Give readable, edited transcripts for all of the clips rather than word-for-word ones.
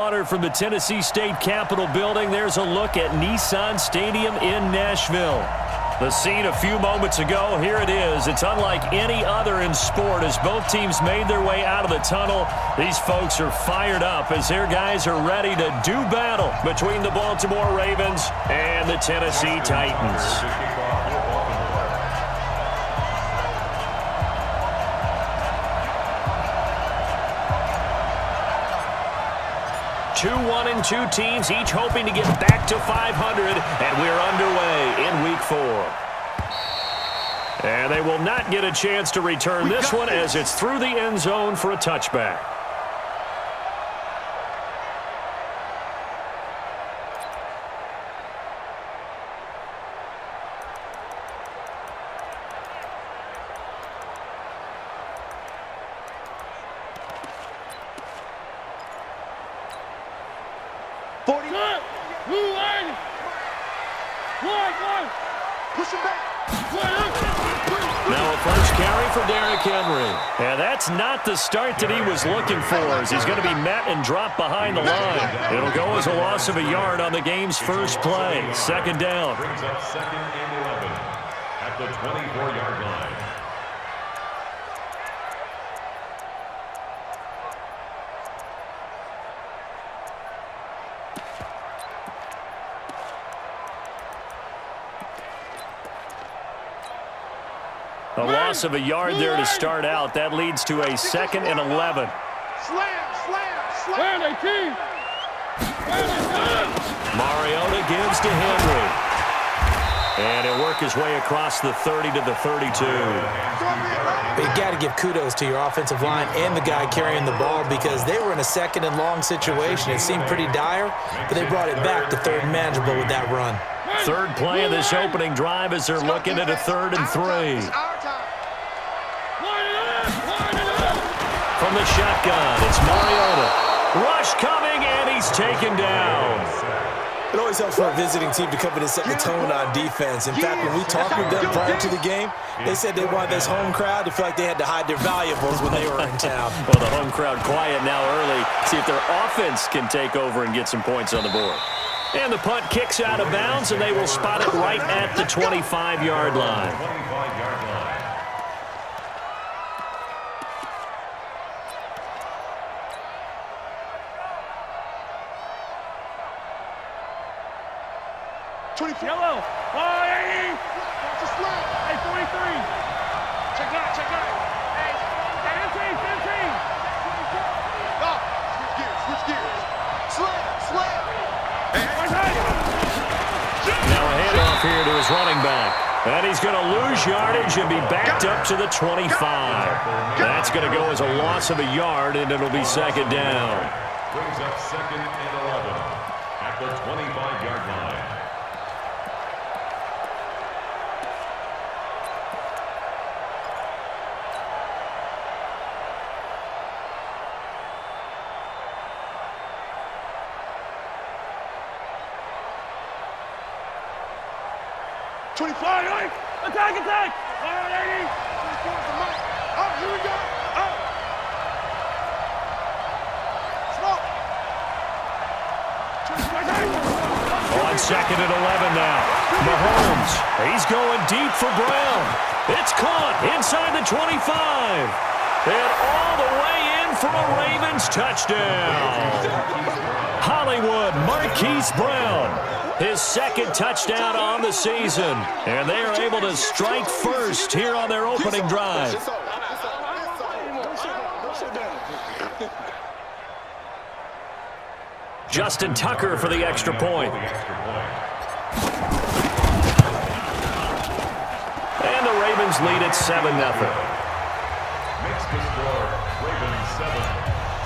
From the Tennessee State Capitol building, there's a look at Nissan Stadium in Nashville. The scene a few moments ago, here it is. It's unlike any other in sport as both teams made their way out of the tunnel. These folks are fired up as their guys are ready to do battle between the Baltimore Ravens and the Tennessee Titans. 2-1-2 teams, each hoping to get back to 500, and we're underway in Week 4. And they will not get a chance to return this one as it's through the end zone for a touchback. And that's not the start that he was looking for as he's going to be met and dropped behind the line. It'll go as a loss of a yard on the game's first play. Second down. Brings up 2nd and 11 at the 24-yard line. A loss of a yard there to start out. That leads to a 2nd and 11. Mariota gives to Henry. And he'll work his way across the 30 to the 32. But you got to give kudos to your offensive line and the guy carrying the ball because they were in a 2nd and long situation. It seemed pretty dire, but they brought it back to 3rd and manageable with that run. Third play of this opening drive as they're looking at a 3rd and 3. From the shotgun, it's Mariota. Rush coming, and he's taken down. It always helps for a visiting team to come in and set the tone on defense. In fact, when we talked with them prior to the game, they said they wanted this home crowd to feel like they had to hide their valuables when they were in town. Well, the home crowd quiet now early. See if their offense can take over and get some points on the board. And the punt kicks out of bounds, and they will spot it right at the 25-yard line. 25-yard line. Yellow. Oh, hey, hey, 43. Check out. Hey, 17. Oh, switch gears. Slam. Now a handoff here to his running back. And he's going to lose yardage and be backed up to the 25. That's going to go as a loss of a yard, and it'll be 2nd down. Brings up 2nd and 11 at the 25-yard line. Attack! All right, 80. Oh, here we go. Oh. Smoke. On 2nd and 11 now. Mahomes, he's going deep for Brown. It's caught inside the 25. And all the way in for a Ravens touchdown. Hollywood Marquise Brown. His 2nd touchdown on the season. And they are able to strike first here on their opening drive. Justin Tucker for the extra point. And the Ravens lead at 7-0. Makes the score Ravens 7,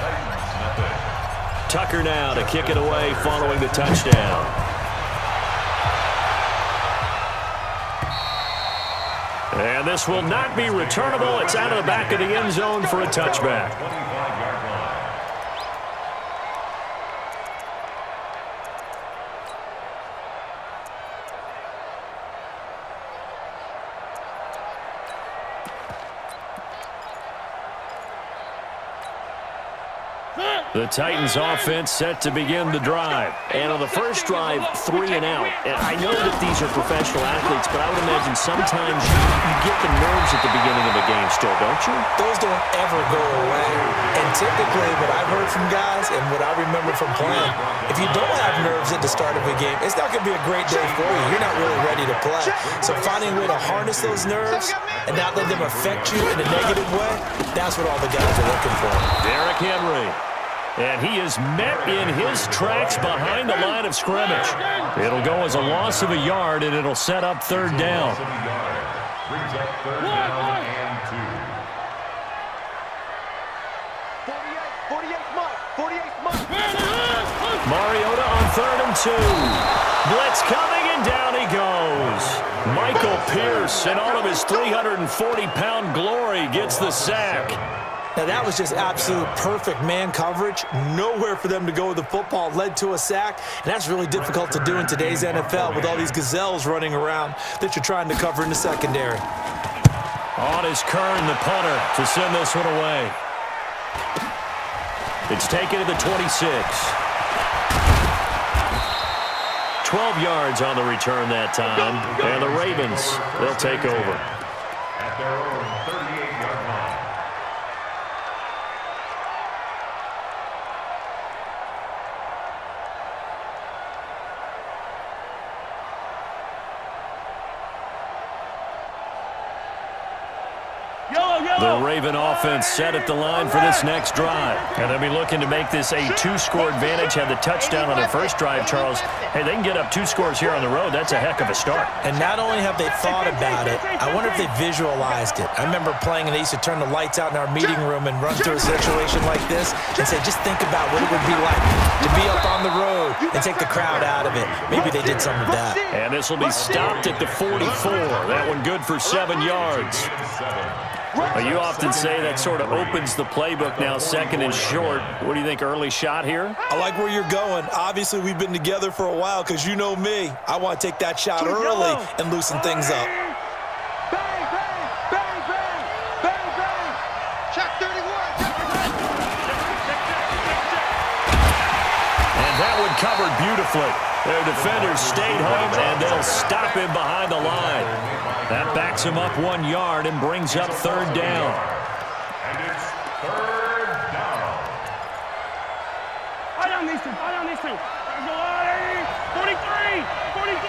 Titans 0. Tucker now to kick it away following the touchdown. And this will not be returnable. It's out of the back of the end zone for a touchback. 25-yard line. Set. The Titans offense set to begin the drive. And on the first drive, 3 and out. And I know that these are professional athletes, but I would imagine sometimes you get the nerves at the beginning of a game still, don't you? Those don't ever go away. And typically what I've heard from guys and what I remember from playing, if you don't have nerves at the start of a game, it's not going to be a great day for you. You're not really ready to play. So finding a way to harness those nerves and not let them affect you in a negative way, that's what all the guys are looking for. Derrick Henry. And he is met in his tracks behind the line of scrimmage. It'll go as a loss of a yard, and it'll set up third down. Brings up third down and 2. Mariota on 3rd and 2. Blitz coming, and down he goes. Michael Pierce, in all of his 340-pound glory, gets the sack. Now, that was just absolute perfect man coverage. Nowhere for them to go with the football. Led to a sack, and that's really difficult to do in today's NFL with all these gazelles running around that you're trying to cover in the secondary. On is Kern, the punter, to send this one away. It's taken to the 26. 12 yards on the return that time, and the Ravens, they'll take over. At their own 38-yard line. The Raven offense set at the line for this next drive. And they'll be looking to make this a 2-score advantage. Had the touchdown on their first drive, Charles. Hey, they can get up 2 scores here on the road. That's a heck of a start. And not only have they thought about it, I wonder if they visualized it. I remember playing, and they used to turn the lights out in our meeting room and run through a situation like this and say, just think about what it would be like to be up on the road and take the crowd out of it. Maybe they did some of that. And this will be stopped at the 44. That one good for 7 yards. Well, you often say that sort of opens the playbook now, 2nd and short. What do you think, early shot here? I like where you're going. Obviously, we've been together for a while because you know me. I want to take that shot early and loosen things up. Bang, bang, bang, bang, bang, bang. Check 31. And that one covered beautifully. Their defenders stayed home, and they'll stop him behind the line. That backs him up 1 yard and brings up third down. And it's third down. Eye on these two. Eye on these two. Let's go, 43. 43.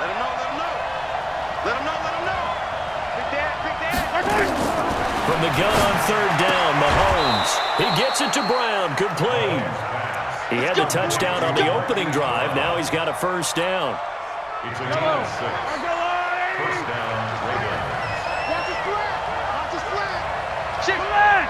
Let him know. Let him know. Let him know. Let him know. Big dad. Big dad. From the gun on third down, Mahomes. He gets it to Brown. Complete. He had the touchdown on the opening drive. Now he's got a first down. It's a gain of 6. First down, Ravens. Watch his flat. Watch his flat. Check flat.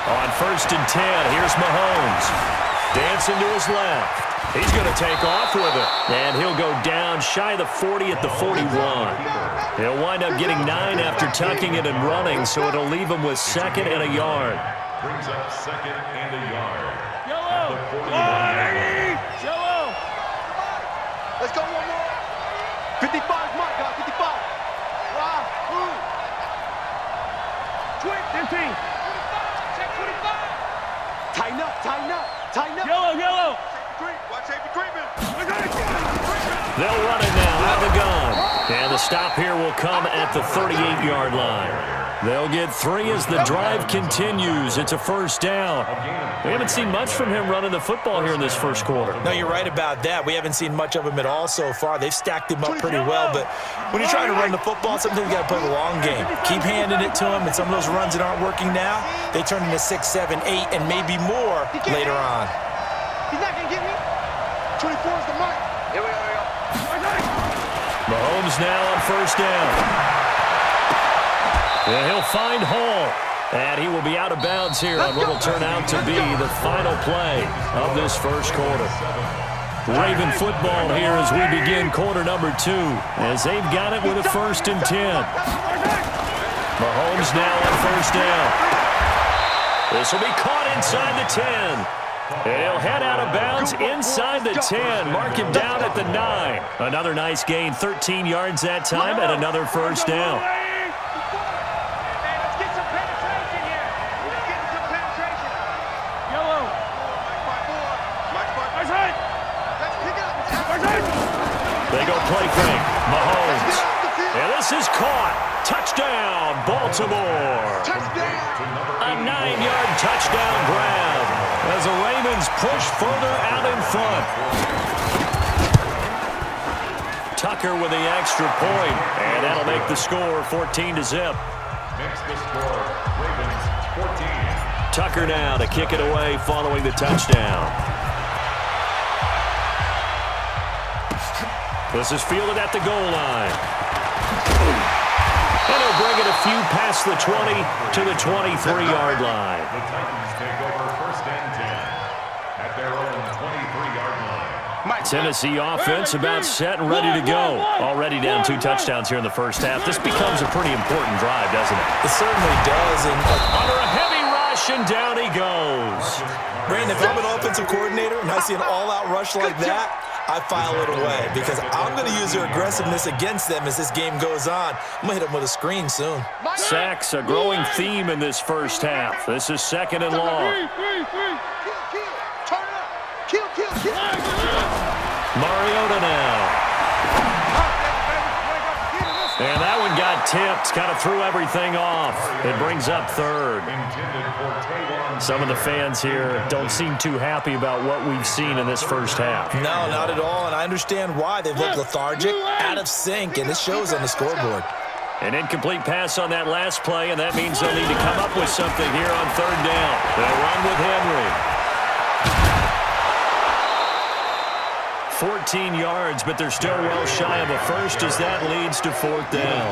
On 1st and 10, here's Mahomes. Dancing to his left. He's going to take off with it. And he'll go down shy of the 40 at the 41. He'll wind up getting 9 after tucking it and running, so it'll leave him with 2nd and a yard. Brings up 2nd and a yard. Yellow. At the 41-yard line. Yellow. Let's go one more. 55 is mine, guys. 55. Wow. 15. 25. Check 25. Tighten up. Tighten up. Tighten up. Yellow. Yellow. Watch safety treatment. They'll run it now out of the gun. And the stop here will come at the 38-yard line. They'll get 3 as the drive continues. It's a first down. We haven't seen much from him running the football here in this first quarter. No, you're right about that. We haven't seen much of him at all so far. They've stacked him up pretty well, but when you're trying to run the football, sometimes you got to play the long game. Keep handing it to him, and some of those runs that aren't working now, they turn into 6, 7, 8, and maybe more later on. He's not going to get me. 24 is the mark. Here we go. Mahomes now on first down. And he'll find Hall. And he will be out of bounds here on what will turn out to be the final play of this first quarter. Raven football here as we begin quarter number 2, as they've got it with a 1st and 10. Mahomes now on first down. This will be caught inside the 10. And he'll head out of bounds inside the 10. Mark him down at the 9. Another nice gain, 13 yards that time, and another first down. Let's get some penetration here. Let's get some penetration. Yellow. Let's pick it up. They go play fake. Mahomes. And this is caught. Touchdown, Baltimore. A 9-yard touchdown grab as the Ravens push further out in front. Tucker with the extra point, and that'll make the score 14-0. Makes the score Ravens 14. Tucker now to kick it away following the touchdown. This is fielded at the goal line. And he'll bring it a few past the 20 to the 23-yard line. The Titans take over first and 10 at their own 23-yard line. Tennessee offense about set and ready to go. Already down 2 touchdowns here in the first half. This becomes a pretty important drive, doesn't it? It certainly does. And Under a heavy rush, and down he goes. Brandon, if I'm an offensive coordinator and I see an all-out rush like that, I file it away because I'm going to use their aggressiveness against them as this game goes on. I'm going to hit them with a screen soon. Sacks, a growing theme in this first half. This is 2nd and long. Mariota now. And that one got tipped, kind of threw everything off. It brings up 3rd. Some of the fans here don't seem too happy about what we've seen in this first half. No, not at all, and I understand why. They've looked lethargic, out of sync, and it shows on the scoreboard. An incomplete pass on that last play, and that means they'll need to come up with something here on 3rd down. They'll run with Henry. 14 yards, but they're still well shy of a first as that leads to 4th down.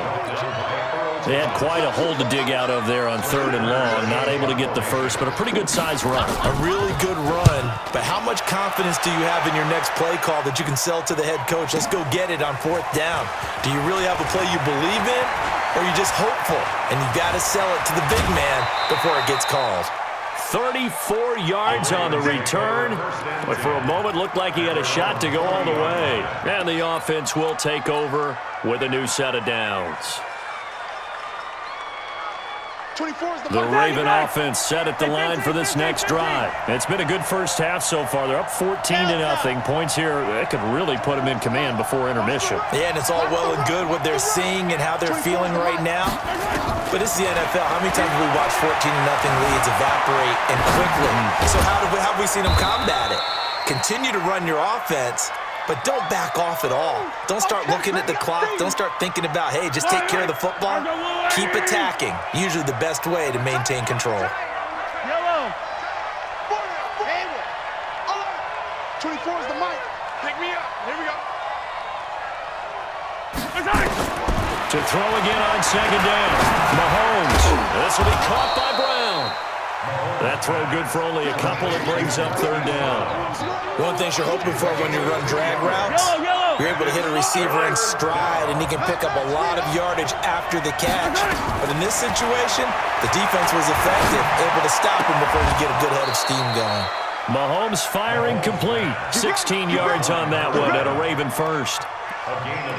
They had quite a hole to dig out of there on 3rd and long. Not able to get the first, but a pretty good-sized run. A really good run, but how much confidence do you have in your next play call that you can sell to the head coach? Let's go get it on 4th down. Do you really have a play you believe in, or are you just hopeful? And you got to sell it to the big man before it gets called. 34 yards on the return, but for a moment looked like he had a shot to go all the way. And the offense will take over with a new set of downs. The Raven offense set at the line for this next drive. It's been a good first half so far. They're up 14-0. Points here, that could really put them in command before intermission. Yeah, and it's all well and good what they're seeing and how they're feeling right now. But it's the NFL. How many times have we watched 14-0 leads evaporate and quickly? So how have we seen them combat it? Continue to run your offense, but don't back off at all. Don't start looking at the clock. Don't start thinking about, hey, just take care of the football. Keep attacking. Usually the best way to maintain control. Yellow. 24 is the mic. Pick me up. Here we go. To throw again on 2nd down. Mahomes. This will be caught by Brown. That throw good for only a couple. It brings up 3rd down. One thing you're hoping for when you run drag routes, you're able to hit a receiver in stride, and he can pick up a lot of yardage after the catch. But in this situation, the defense was effective, able to stop him before he get a good head of steam going. Mahomes firing complete. 16 yards on that one at a Raven first.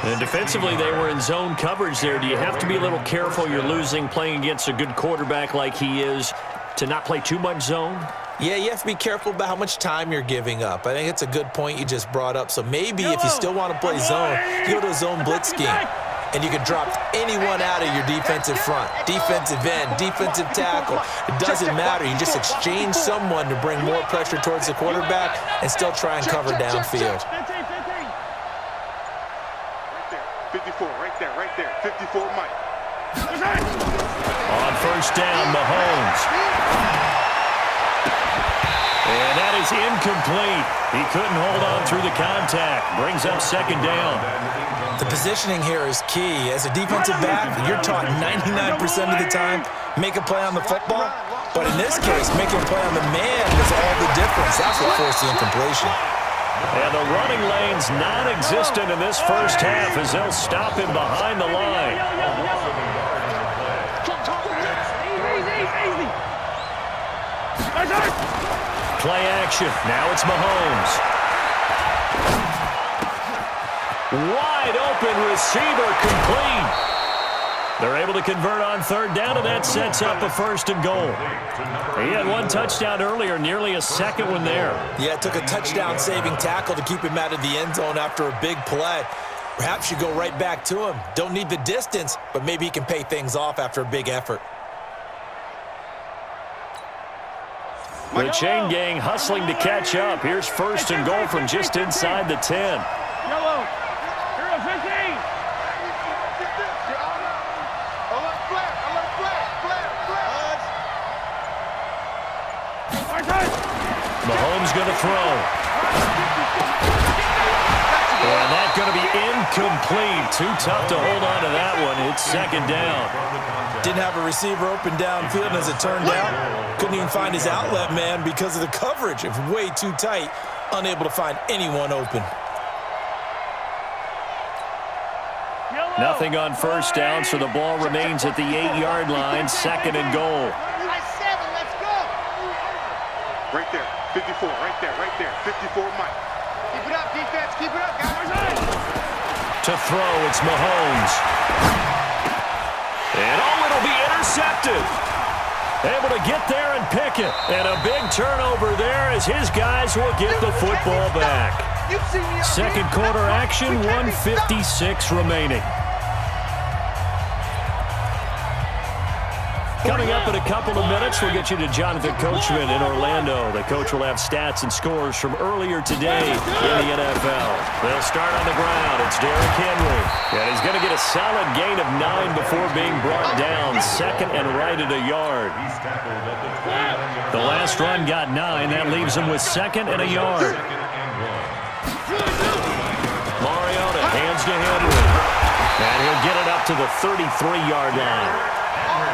And defensively, they were in zone coverage there. Do you have to be a little careful? You're losing playing against a good quarterback like he is to not play too much zone? Yeah, you have to be careful about how much time you're giving up. I think it's a good point you just brought up. So maybe if you still want to play zone, you go to a zone blitz scheme. And you can drop anyone out of your defensive front, defensive end, defensive tackle. It doesn't matter. You just exchange someone to bring more pressure towards the quarterback and still try and cover downfield. 54, right there. 54, Mike. On 1st down, Mahomes. And that is incomplete. He couldn't hold on through the contact. Brings up 2nd down. The positioning here is key. As a defensive back, you're taught 99% of the time, make a play on the football. But in this case, making a play on the man was all the difference. That's what forced the incompletion. And the running lane's non-existent in this first half as they'll stop him behind the line. play action. Now it's Mahomes. Wide open receiver complete. They're able to convert on third down, and that sets up a 1st and goal. He had one touchdown earlier, nearly a second one there. Yeah, it took a touchdown-saving tackle to keep him out of the end zone after a big play. Perhaps you go right back to him. Don't need the distance, but maybe he can pay things off after a big effort. The chain gang hustling to catch up. Here's 1st and goal from just inside the 10. Yellow. Hero 15. Mahomes going to throw. And that's going to be incomplete. Too tough to hold on to that one. It's 2nd down. Didn't have a receiver open downfield, and as it turned out, couldn't even find his outlet man because of the coverage. It was way too tight, unable to find anyone open. Nothing on 1st down, so the ball remains at the 8-yard line. 2nd and goal. Right there, 54, right there, 54, Mike. Keep it up, defense, keep it up, guys. To throw, it's Mahomes. And it'll be intercepted. Able to get there and pick it. And a big turnover there as his guys will get the football back. 2nd quarter action, 1:56 remaining. Coming up in a couple of minutes, we'll get you to Jonathan Coachman in Orlando. The coach will have stats and scores from earlier today in the NFL. They'll start on the ground. It's Derrick Henry. And he's going to get a solid gain of 9 before being brought down. 2nd and right at a yard. The last run got 9. That leaves him with 2nd and a yard. Mariota hands to Henry. And he'll get it up to the 33-yard line.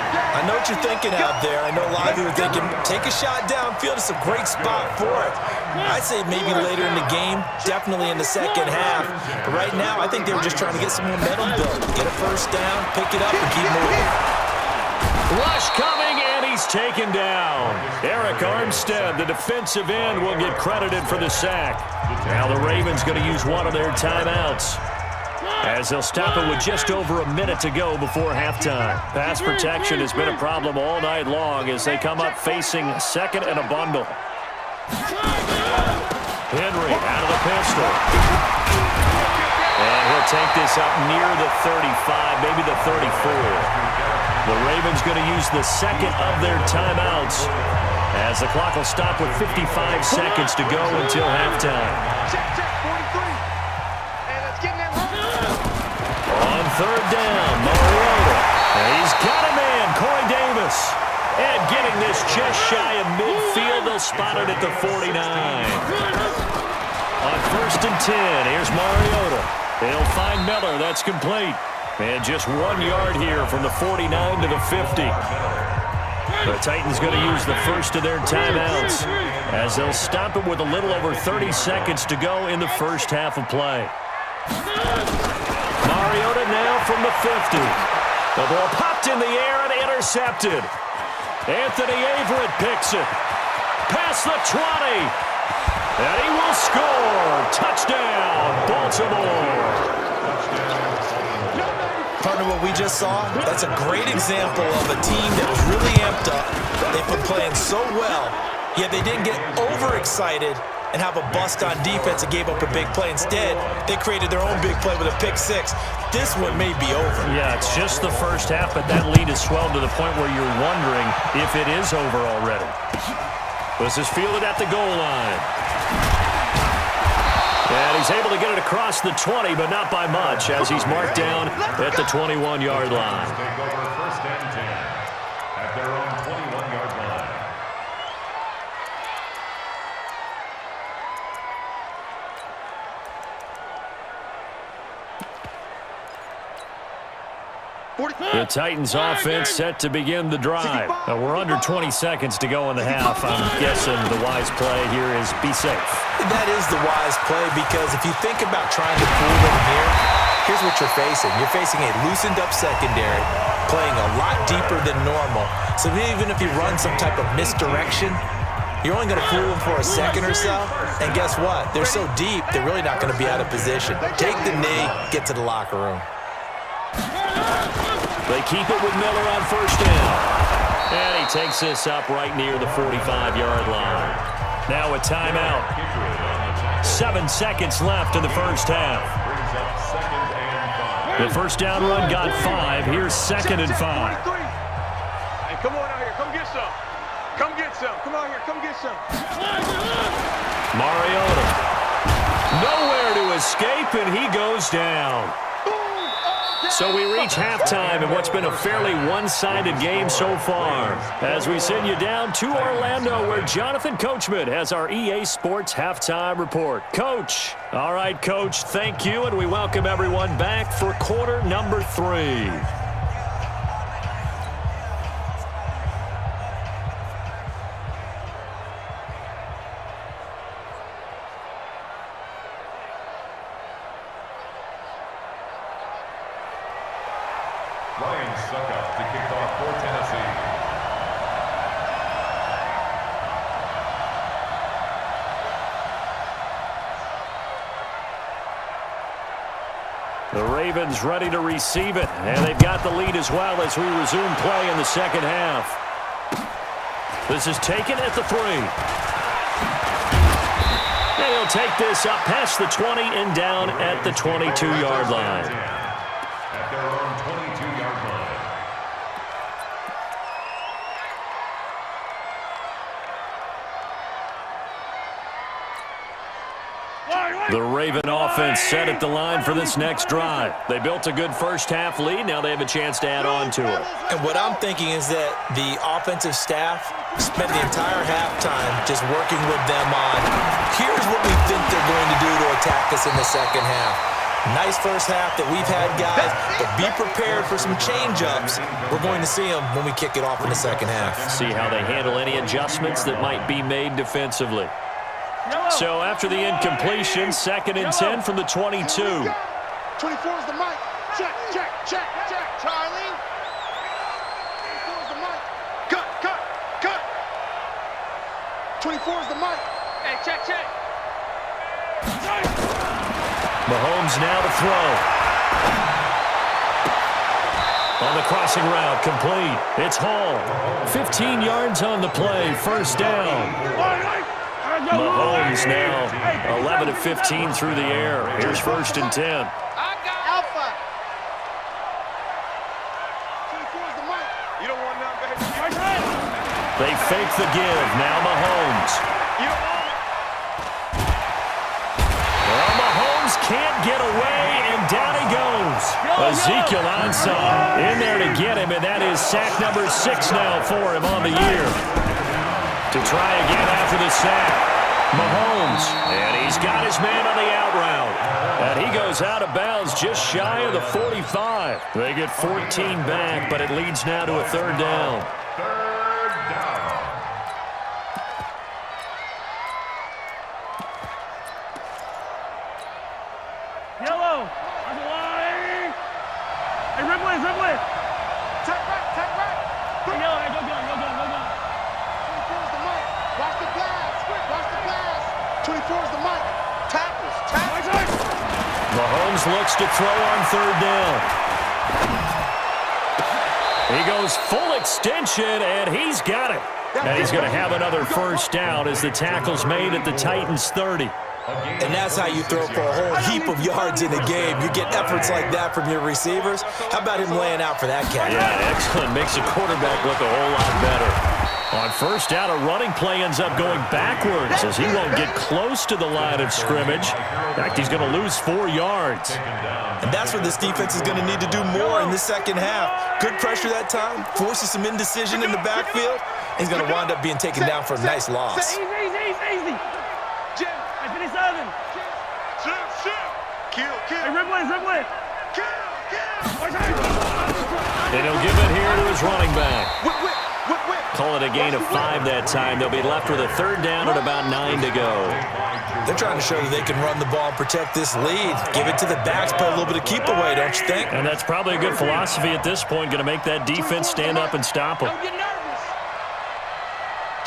I know what you're thinking out there. I know a lot of you are thinking, take a shot downfield. It's a great spot for it. I'd say maybe later in the game, definitely in the 2nd half. But right now, I think they were just trying to get some momentum built. Get a 1st down, pick it up, and keep moving. Rush coming, and he's taken down. Eric Armstead, the defensive end, will get credited for the sack. Now the Ravens going to use one of their timeouts, as they'll stop it with just over a minute to go before halftime. Pass protection has been a problem all night long as they come up facing 2nd and a bundle. Henry out of the pistol. And he'll take this up near the 35, maybe the 34. The Ravens going to use the 2nd of their timeouts as the clock will stop with 55 seconds to go until halftime. On 3rd down, Mariota. He's got a man, Corey Davis. And getting this just shy of midfield, they'll spot it at the 49. On 1st and 10, here's Mariota. They'll find Miller. That's complete. And just 1 yard here from the 49 to the 50. The Titans going to use the 1st of their timeouts as they'll stop it with a little over 30 seconds to go in the 1st half of play. Mariota now from the 50. The ball popped in the air and intercepted. Anthony Averett picks it. Past the 20. And he will score. Touchdown, Baltimore. Partner, what we just saw, that's a great example of a team that was really amped up. They've been playing so well, yet they didn't get overexcited and have a bust on defense and gave up a big play. Instead, they created their own big play with a pick 6. This one may be over. Yeah, it's just the 1st half, but that lead has swelled to the point where you're wondering if it is over already. This is fielded at the goal line. And he's able to get it across the 20, but not by much, as he's marked down at the 21-yard line. Take over 1st and 10 at their own 21-yard line. The Titans offense set to begin the drive. We're under 20 seconds to go in the half. I'm guessing the wise play here is be safe. That is the wise play, because if you think about trying to fool them here, here's what you're facing. You're facing a loosened up secondary, playing a lot deeper than normal. So even if you run some type of misdirection, You're only going to fool them for a second or so, and guess what? They're so deep, they're really not going to be out of position. Take the knee, get to the locker room. They keep it with Miller on first down. And he takes this up right near the 45-yard line. Now a timeout. 7 seconds left in the first half. The first down run got 5. Here's 2nd and 5. Hey, come on out here. Come get some. Come get some. Come out here. Come get some. Mariota. Nowhere to escape, and he goes down. So we reach halftime in what's been a fairly one-sided game so far. As we send you down to Orlando, where Jonathan Coachman has our EA Sports Halftime Report. Coach. All right, Coach, thank you, and we welcome everyone back for quarter number 3. To kick off for Tennessee. The Ravens ready to receive it, and they've got the lead as well as we resume play in the second half. This is taken at the 3. And he'll take this up past the 20 and down at the 22-yard line. At their own 22-yard line. The Raven offense set at the line for this next drive. They built a good first-half lead. Now they have a chance to add on to it. And what I'm thinking is that the offensive staff spent the entire halftime just working with them on, here's what we think they're going to do to attack us in the second half. Nice first half that we've had, guys, but be prepared for some change-ups. We're going to see them when we kick it off in the second half. See how they handle any adjustments that might be made defensively. So after the incompletion, 2nd and 10 from the 22. 24 is the mic. Check, check, check, check. Charlie. 24 is the mic. Cut, cut, cut. 24 is the mic. Hey, check, check. Mahomes now to throw. On the crossing route, complete. It's Hall. 15 yards on the play, first down. Mahomes now 11 of 15 through the air. Here's 1st and 10. Alpha. 24 is the mic. You don't want none, baby. They fake the give. Now Mahomes. You don't want it. Well, Mahomes can't get away, and down he goes. Ezekiel Ansah in there to get him, and that is sack number 6 now for him on the year. To try again after the sack. Mahomes, and he's got his man on the out route. And he goes out of bounds just shy of the 45. They get 14 back, but it leads now to a 3rd down. Third down. Yellow. Hey, Ripley, Ripley. Tech right. Hey, yellow, hey, go. 24 is the mic. Watch the glass. 24 is the mic. Tackles. Mahomes looks to throw on 3rd down. He goes full extension, and he's got it. And he's going to have another first down as the tackle's made at the Titans' 30. And that's how you throw for a whole heap of yards in a game. You get efforts like that from your receivers. How about him laying out for that catch? Yeah, excellent. Makes the quarterback look a whole lot better. On first down, a running play ends up going backwards as he won't get close to the line of scrimmage. In fact, he's going to lose 4 yards. And that's what this defense is going to need to do more in the second half. Good pressure that time, forces some indecision in the backfield. He's going to wind up being taken down for a nice loss. Easy. Jim, I finished 7. Kill. Hey, Ripley. Kill. And he'll give it here to his running back. Whip. Call it a gain of 5 that time. They'll be left with a 3rd down at about 9 to go. They're trying to show that they can run the ball and protect this lead. Give it to the backs, play a little bit of keep away, don't you think? And that's probably a good philosophy at this point, going to make that defense stand up and stop them. Don't get nervous.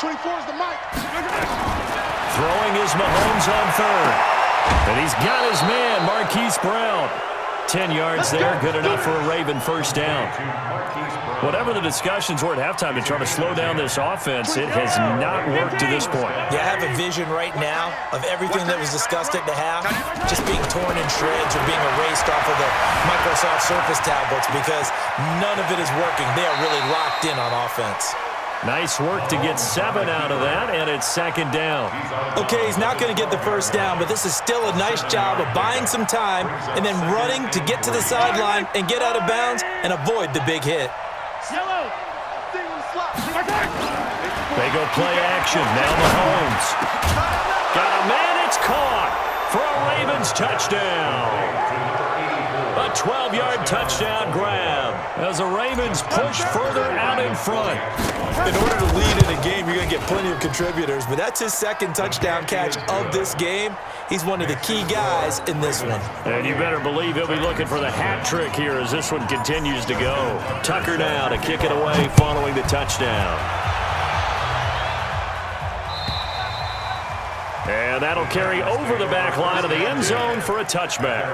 24 is the mic. Throwing is Mahomes on third. And he's got his man, Marquise Brown. 10 yards there, good enough for a Raven first down. Whatever the discussions were at halftime to try to slow down this offense, it has not worked to this point. Yeah, I have a vision right now of everything that was discussed at the half just being torn in shreds or being erased off of the Microsoft Surface tablets because none of it is working. They are really locked in on offense. Nice work to get 7 out of that, and it's second down. Okay, he's not going to get the first down, but this is still a nice job of buying some time and then running to get to the sideline and get out of bounds and avoid the big hit. They go play action. Now Mahomes. Got a man, it's caught for a Ravens touchdown. A 12-yard touchdown grab as the Ravens push further out in front. In order to lead in a game, you're going to get plenty of contributors, but that's his second touchdown catch of this game. He's one of the key guys in this one. And you better believe he'll be looking for the hat trick here as this one continues to go. Tucker now to kick it away following the touchdown. And that'll carry over the back line of the end zone for a touchback.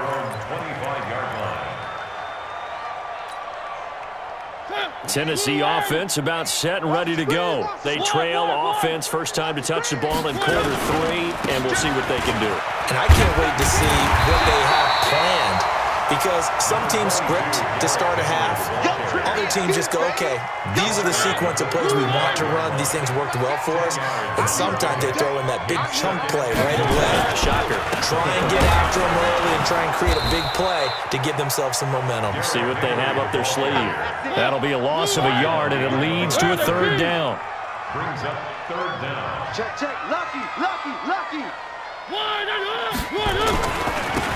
Tennessee offense about set and ready to go. They trail offense first time to touch the ball in quarter 3, and we'll see what they can do. And I can't wait to see what they have planned because some teams script to start a half. Other teams just go, okay, these are the sequence of plays we want to run. These things worked well for us. And sometimes they throw in that big chunk play right away. Shocker. Try and get after them early and try and create a big play to give themselves some momentum. See what they have up their sleeve. That'll be a loss of a yard, and it leads to a third down. Brings up third down. Check. Lucky.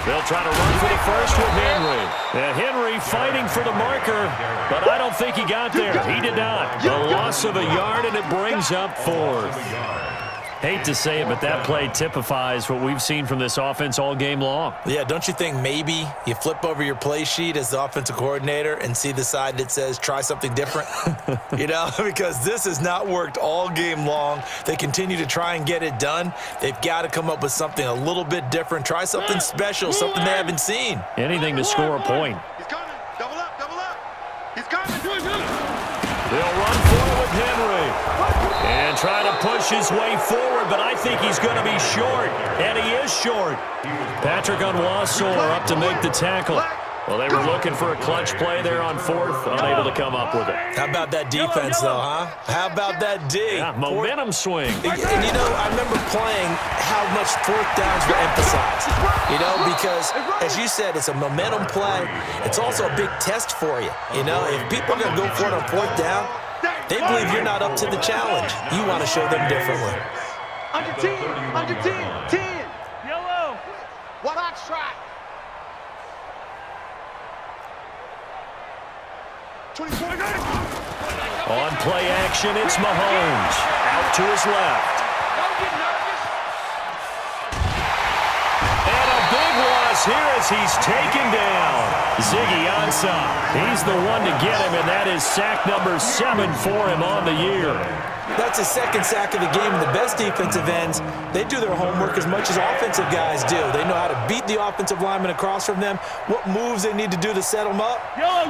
They'll try to run for the first with Henry. And Henry fighting for the marker, but I don't think he got there. He did not. A loss of a yard, and it brings up fourth. Hate to say it, but that play typifies what we've seen from this offense all game long. Yeah, don't you think maybe you flip over your play sheet as the offensive coordinator and see the side that says try something different? You know, because this has not worked all game long. They continue to try and get it done. They've got to come up with something a little bit different. Try something special, something they haven't seen. Anything to score a point. He's coming. Double up. He's coming. They'll run forward with Henry. And try to push his way forward, but I think he's going to be short. And he is short. Patrick Onwuasor up to make the tackle. Well, they were looking for a clutch play there on fourth, unable to come up with it. How about that defense, though, huh? How about that D? Yeah, momentum swing. And, you know, I remember playing how much fourth downs were emphasized. You know, because, as you said, it's a momentum play. It's also a big test for you. You know, if people are going to go for it on fourth down, they believe you're not up to the challenge. You want to show them differently. Under 10. Yellow. What I try. 24. On play action, it's Mahomes. Out to his left. And a big loss here as he's taken down. Ziggy Ansah. He's the one to get him, and that is sack number 7 for him on the year. That's his second sack of the game. The best defensive ends, they do their homework as much as offensive guys do. They know how to beat the offensive lineman across from them, what moves they need to do to set them up.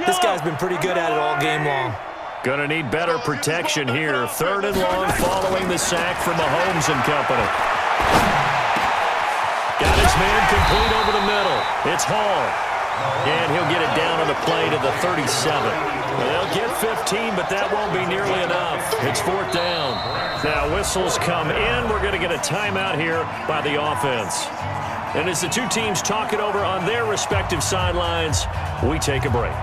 This guy's been pretty good at it all game long. Gonna need better protection here. Third and long following the sack from Mahomes and company. Got his man complete over the middle. It's Hall. And he'll get it down on the play to the 37. They'll get 15, but that won't be nearly enough. It's fourth down. Now whistles come in. We're going to get a timeout here by the offense. And as the two teams talk it over on their respective sidelines, we take a break.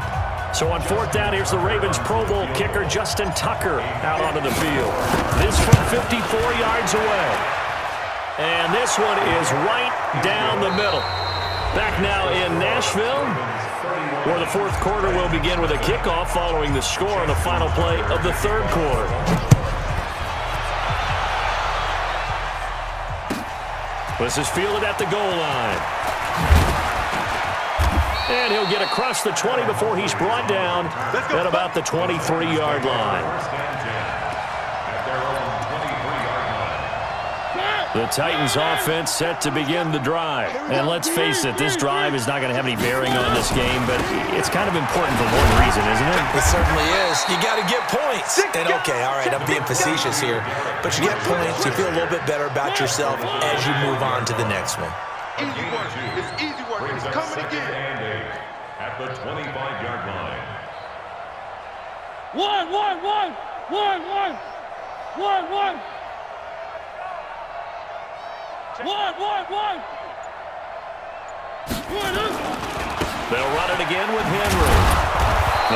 So on fourth down, here's the Ravens Pro Bowl kicker Justin Tucker out onto the field. This from 54 yards away. And this one is right down the middle. Back now in Nashville, where the fourth quarter will begin with a kickoff following the score on the final play of the third quarter. This is fielded at the goal line. And he'll get across the 20 before he's brought down at about the 23-yard line. The Titans offense set to begin the drive. And let's face it, this drive is not going to have any bearing on this game, but it's kind of important for one reason, isn't it? It certainly is. You got to get points. And okay, all right, I'm being facetious here, but you get points, you feel a little bit better about yourself as you move on to the next one. Easy work. It's easy work. It's coming again. At the 25-yard line. One. They'll run it again with Henry.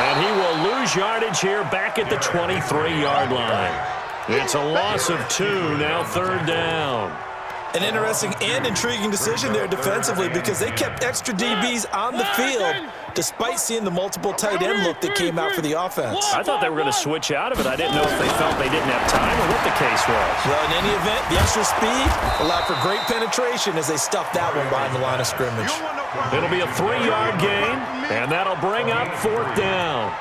And he will lose yardage here back at the 23-yard line. It's a loss of 2, now 3rd down. An interesting and intriguing decision there defensively because they kept extra DBs on the field despite seeing the multiple tight end look that came out for the offense. I thought they were going to switch out of it. I didn't know if they felt they didn't have time or what the case was. Well, in any event, the extra speed allowed for great penetration as they stuffed that one behind the line of scrimmage. It'll be a 3-yard gain, and that'll bring up 4th down.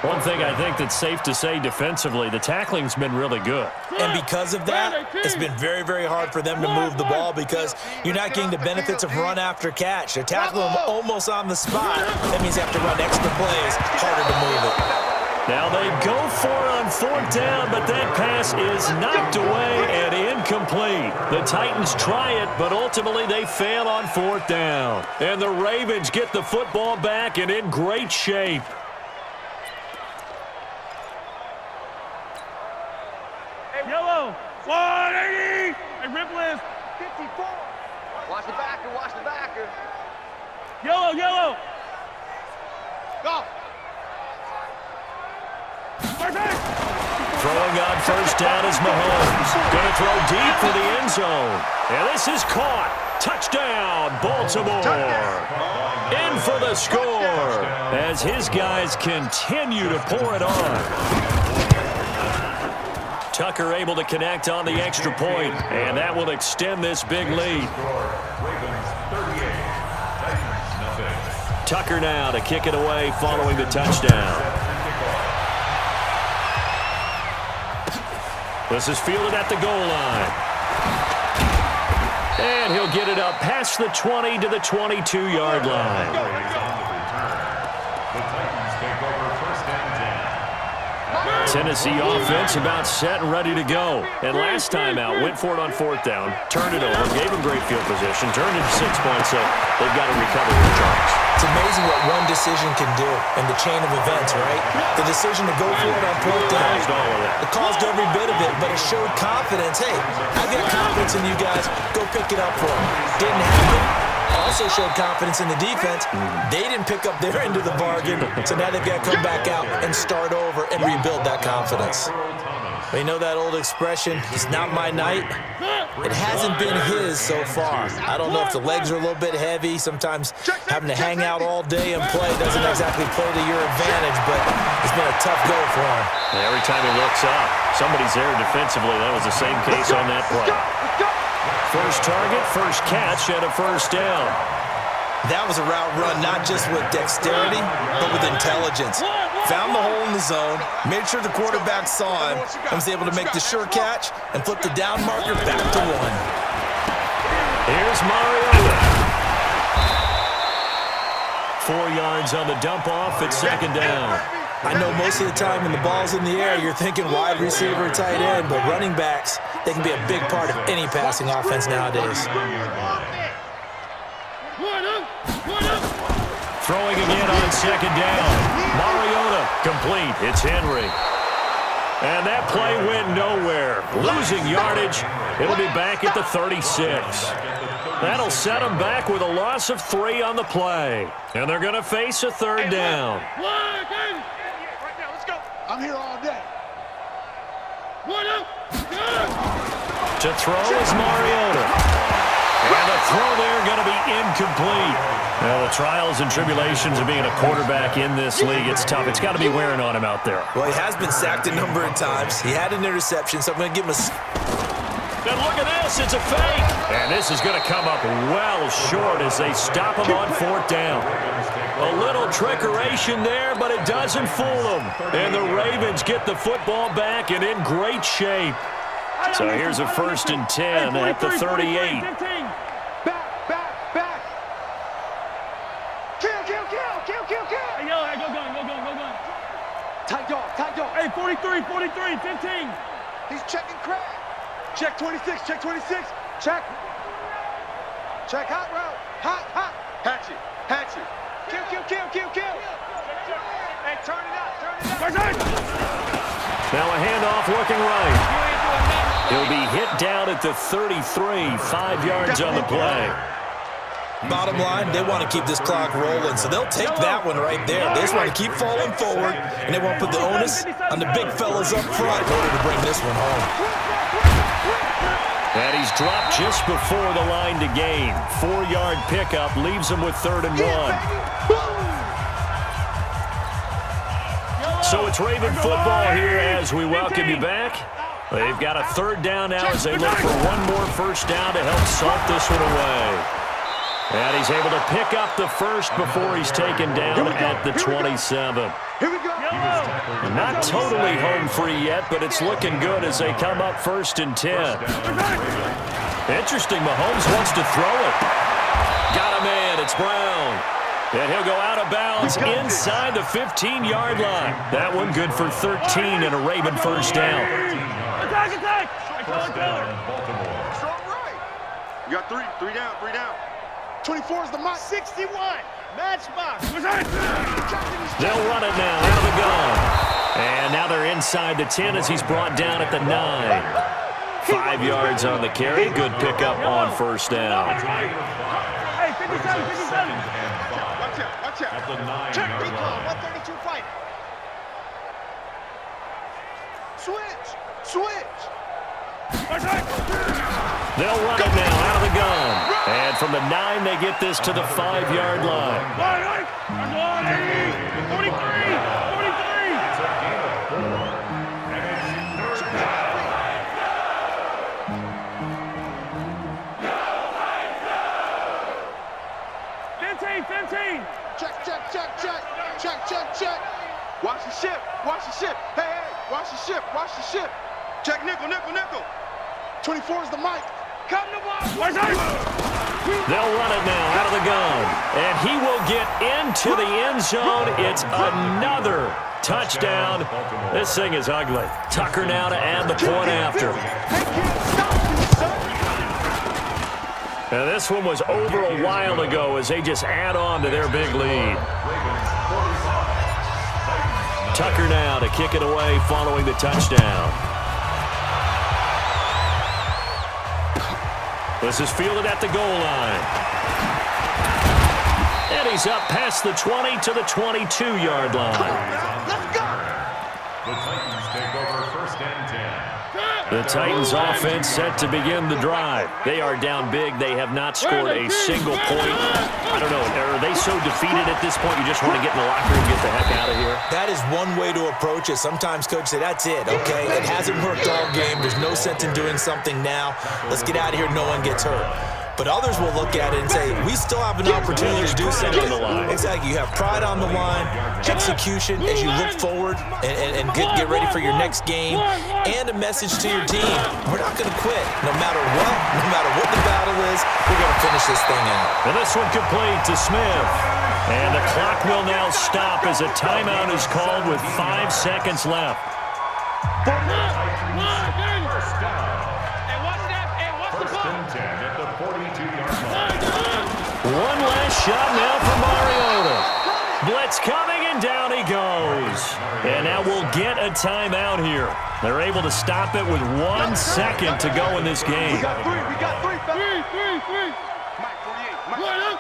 One thing I think that's safe to say defensively, the tackling's been really good. And because of that, it's been very, very hard for them to move the ball because you're not getting the benefits of run after catch. They're tackling them almost on the spot. That means you have to run extra plays, harder to move it. Now they go for it on 4th down, but that pass is knocked away and incomplete. The Titans try it, but ultimately they fail on 4th down. And the Ravens get the football back and in great shape. Yellow. 180. Hey, Rippless. 54. Watch the backer. Yellow. Go. Throwing on 1st down is Mahomes. Going to throw deep for the end zone. And this is caught. Touchdown, Baltimore. In for the score as his guys continue to pour it on. Tucker able to connect on the extra point, and that will extend this big lead. Tucker now to kick it away following the touchdown. This is fielded at the goal line. And he'll get it up past the 20 to the 22-yard line. Tennessee offense about set and ready to go. And last time out, went for it on 4th down, turned it over, gave them great field position, turned it to 6 points, so they've got to recover their charge. It's amazing what one decision can do in the chain of events, right? The decision to go for it on 4th down. It caused every bit of it, but it showed confidence. Hey, I've got confidence in you guys. Go pick it up for them. Didn't happen. Also showed confidence in the defense. They didn't pick up their end of the bargain, so now they've got to come back out and start over and rebuild that confidence. But you know that old expression, it's not my night? It hasn't been his so far. I don't know if the legs are a little bit heavy. Sometimes having to hang out all day and play doesn't exactly play to your advantage, but it's been a tough go for him. And every time he looks up, somebody's there defensively. That was the same case on that play. First target, first catch, and a 1st down. That was a route run not just with dexterity, but with intelligence. Found the hole in the zone, made sure the quarterback saw him, and was able to make the sure catch and flip the down marker back to 1. Here's Mariota. 4 yards on the dump off at 2nd down. I know most of the time when the ball's in the air, you're thinking wide receiver, tight end, but running backs, they can be a big part of any passing offense nowadays. Throwing again on 2nd down. Mariota complete. It's Henry. And that play went nowhere. Losing yardage. It'll be back at the 36. That'll set them back with a loss of 3 on the play. And they're going to face a 3rd down. I'm here all day. To throw is Mariota. And the throw there going to be incomplete. Well, the trials and tribulations of being a quarterback in this league, it's tough. It's got to be wearing on him out there. Well, he has been sacked a number of times. He had an interception, so I'm going to give him a... And look at this, it's a fake. And this is going to come up well short as they stop him on 4th down. A little trickeration there, but it doesn't fool them. And the Ravens get the football back and in great shape. So here's a 1st and 10 at the 38. Back. Kill. Hey, yo, hey, go gun. Tight dog. Hey, 43, 15. He's checking crack. Check 26. Check hot route. Hot. Hatchet. Kill. Hey, turn it out. Now a handoff looking right. He'll be hit down at the 33, 5 yards on the play. Bottom line, they want to keep this clock rolling, so they'll take that one right there. They just want to keep falling forward, and they won't put the onus on the big fellas up front in order to bring this one home. And he's dropped just before the line to gain. 4-yard pickup leaves him with 3rd and 1. So it's Raven football here as we welcome you back. They've got a 3rd down now as they look for one more 1st down to help salt this one away. And he's able to pick up the 1st before he's taken down at the 27. Not totally home free yet, but it's looking good as they come up 1st and 10. Interesting, Mahomes wants to throw it. Got a man, it's Brown. And he'll go out of bounds inside the 15-yard line. That one good for 13 and a Raven 1st down. Attack! First down, Baltimore. Strong right. You got three down. 24 is the mark. 61. Matchbox. They'll run it now out of the gun. And now they're inside the 10 as he's brought down at the 9. 5 yards on the carry. Good pickup on 1st down. Hey, 57. Watch out. At the 9-yard Check recon. line. 132 fight. Switch. They'll run it now out of the gun. And from the 9, they get this to the 5-yard line. 43. It's a gain of 4. And it's 3rd down. 15. Check. Watch the ship. Hey, watch the ship. Check nickel. 24 is the mic. Come to ball. They'll run it now out of the gun. And he will get into the end zone. It's another touchdown. This thing is ugly. Tucker now to add the point after. Now this one was over a while ago as they just add on to their big lead. Tucker now to kick it away following the touchdown. This is fielded at the goal line. And he's up past the 20 to the 22-yard line. Let's go. The Titans take over 1st and 10. The Titans offense set to begin the drive. They are down big. They have not scored a single point. I don't know. Are they so defeated at this point you just want to get in the locker room and get the heck out of here? That is one way to approach it. Sometimes coaches say, that's it, okay? It hasn't worked all game. There's no sense in doing something now. Let's get out of here. No one gets hurt. But others will look at it and say, we still have an opportunity to do something. Exactly. You have pride on the line, execution as you look forward and get ready for your next game, and a message to your team. We're not going to quit. No matter what the battle is, we're going to finish this thing out. And this one complete to Smith. And the clock will now stop as a timeout is called with 5 seconds left. First down. First and 10 at the 42-yard line. One last shot now for Mariota. Blitz coming, and down he goes. And now we'll get a timeout here. They're able to stop it with 1 second to go in this game. We got three. Mike 48.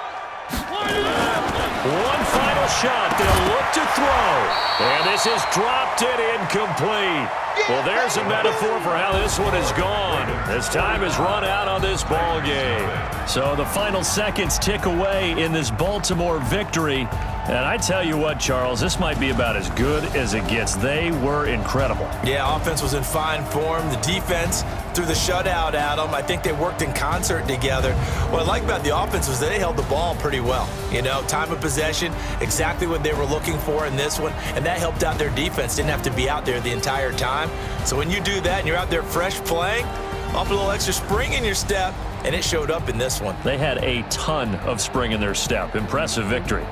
One final shot. They'll look to throw. And this is dropped and incomplete. Well, there's a metaphor for how this one is gone. As time has run out on this ball game. So the final seconds tick away in this Baltimore victory. And I tell you what, Charles, this might be about as good as it gets. They were incredible. Yeah, offense was in fine form. The defense threw the shutout at them. I think they worked in concert together. What I like about the offense was they held the ball pretty well. You know, time of possession, exactly what they were looking for in this one. And that helped out their defense. Didn't have to be out there the entire time. time. So when you do that and you're out there fresh playing, off a little extra spring in your step, and it showed up in this one. They had a ton of spring in their step. Impressive victory.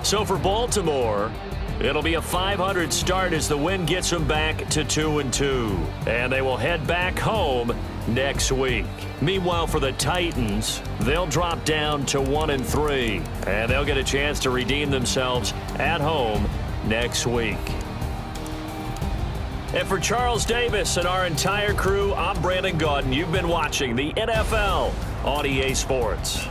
So for Baltimore, it'll be a .500 start as the win gets them back to 2-2. And they will head back home next week. Meanwhile, for the Titans, they'll drop down to 1-3. And they'll get a chance to redeem themselves at home next week. And for Charles Davis and our entire crew, I'm Brandon Gaudin. You've been watching the NFL on EA Sports.